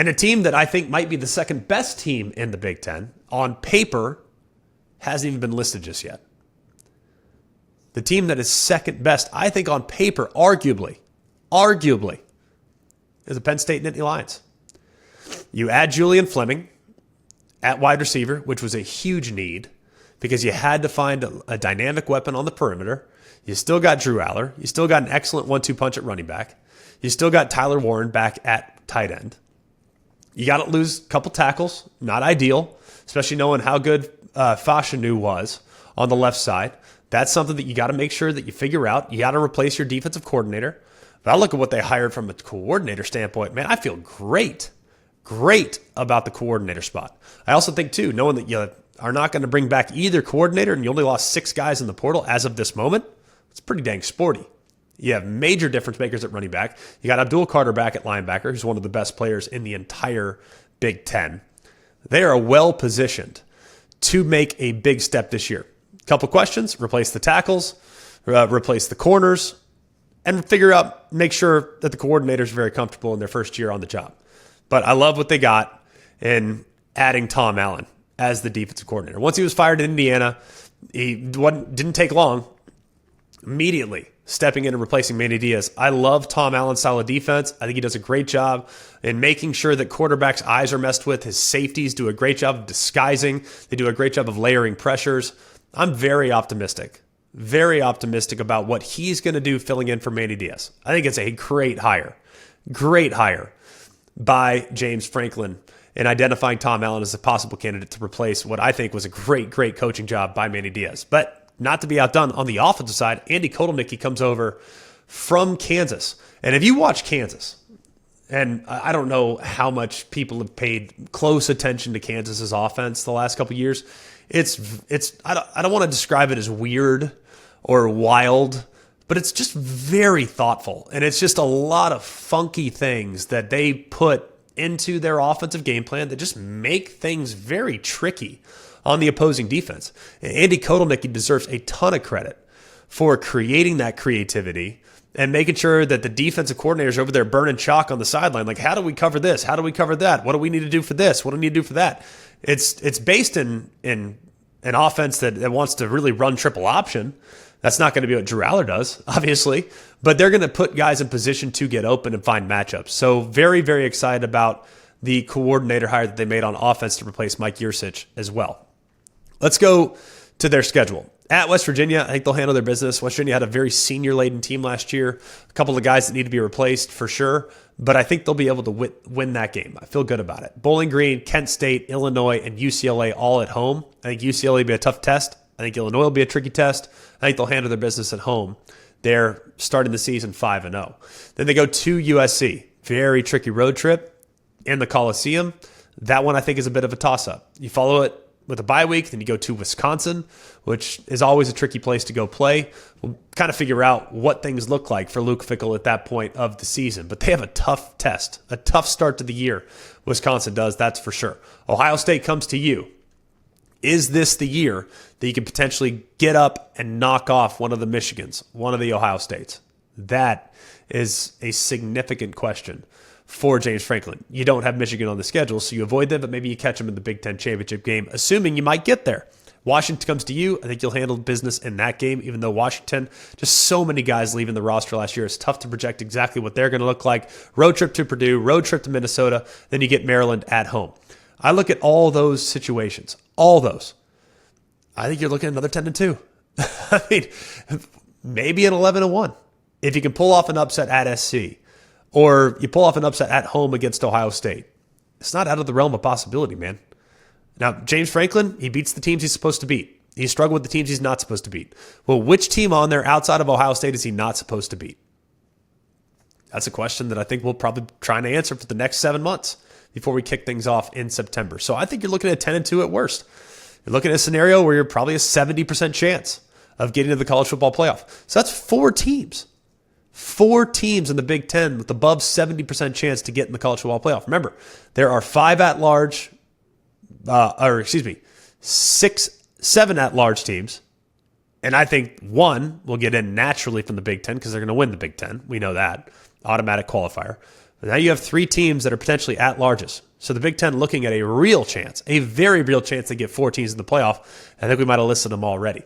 And a team that I think might be the second best team in the Big Ten on paper hasn't even been listed just yet. The team that is second best, I think on paper, arguably, is the Penn State Nittany Lions. You add Julian Fleming at wide receiver, which was a huge need because you had to find a dynamic weapon on the perimeter. You still got Drew Aller. You still got an excellent 1-2 punch at running back. You still got Tyler Warren back at tight end. You got to lose a couple tackles. Not ideal, especially knowing how good Fashanu was on the left side. That's something that you got to make sure that you figure out. You got to replace your defensive coordinator. But I look at what they hired from a coordinator standpoint. Man, I feel great about the coordinator spot. I also think, too, knowing that you are not going to bring back either coordinator and you only lost 6 guys in the portal as of this moment, it's pretty dang sporty. You have major difference makers at running back. You got Abdul Carter back at linebacker, who's one of the best players in the entire Big Ten. They are well positioned to make a big step this year. Couple questions: replace the tackles, replace the corners, and make sure that the coordinators are very comfortable in their first year on the job. But I love what they got in adding Tom Allen as the defensive coordinator. Once he was fired in Indiana, didn't take long. Immediately stepping in and replacing Manny Diaz. I love Tom Allen's style of defense. I think he does a great job in making sure that quarterbacks' eyes are messed with. His safeties do a great job of disguising. They do a great job of layering pressures. I'm very optimistic about what he's going to do filling in for Manny Diaz. I think it's a great hire by James Franklin in identifying Tom Allen as a possible candidate to replace what I think was a great coaching job by Manny Diaz. But not to be outdone, on the offensive side, Andy Kotelnicki comes over from Kansas. And if you watch Kansas, and I don't know how much people have paid close attention to Kansas's offense the last couple of years, I don't want to describe it as weird or wild, but it's just very thoughtful. And it's just a lot of funky things that they put into their offensive game plan that just make things very tricky on the opposing defense. And Andy Kotelnicki deserves a ton of credit for creating that creativity and making sure that the defensive coordinators over there burning chalk on the sideline. Like, how do we cover this? How do we cover that? What do we need to do for this? What do we need to do for that? It's based in an offense that wants to really run triple option. That's not going to be what Drew Aller does, obviously, but they're going to put guys in position to get open and find matchups. So very, very excited about the coordinator hire that they made on offense to replace Mike Yurcich as well. Let's go to their schedule. At West Virginia, I think they'll handle their business. West Virginia had a very senior-laden team last year. A couple of guys that need to be replaced for sure, but I think they'll be able to win that game. I feel good about it. Bowling Green, Kent State, Illinois, and UCLA all at home. I think UCLA will be a tough test. I think Illinois will be a tricky test. I think they'll handle their business at home. They're starting the season 5-0. Then they go to USC. Very tricky road trip in the Coliseum. That one I think is a bit of a toss-up. You follow it with a bye week, then you go to Wisconsin, which is always a tricky place to go play. We'll kind of figure out what things look like for Luke Fickell at that point of the season. But they have a tough test, a tough start to the year. Wisconsin does, that's for sure. Ohio State comes to you. Is this the year that you can potentially get up and knock off one of the Michigans, one of the Ohio States? That is a significant question for James Franklin. You don't have Michigan on the schedule, so you avoid them, but maybe you catch them in the Big Ten championship game, assuming you might get there. Washington comes to you. I think you'll handle business in that game, even though Washington, just so many guys leaving the roster last year. It's tough to project exactly what they're going to look like. Road trip to Purdue, road trip to Minnesota, then you get Maryland at home. I look at all those situations, all those. I think you're looking at another 10-2. I mean, maybe an 11-1. If you can pull off an upset at SC, or you pull off an upset at home against Ohio State, it's not out of the realm of possibility, man. Now, James Franklin, he beats the teams he's supposed to beat. He struggled with the teams he's not supposed to beat. Well, which team on there outside of Ohio State is he not supposed to beat? That's a question that I think we'll probably try to answer for the next 7 months before we kick things off in September. So I think you're looking at 10-2 at worst. You're looking at a scenario where you're probably a 70% chance of getting to the college football playoff. So that's 4 teams. 4 teams in the Big Ten with above 70% chance to get in the college football playoff. Remember, there are 7 at-large teams, and I think 1 will get in naturally from the Big Ten because they're going to win the Big Ten. We know that. Automatic qualifier. Now you have 3 teams that are potentially at-larges. So the Big Ten looking at a real chance, a very real chance to get 4 teams in the playoff. I think we might have listed them already.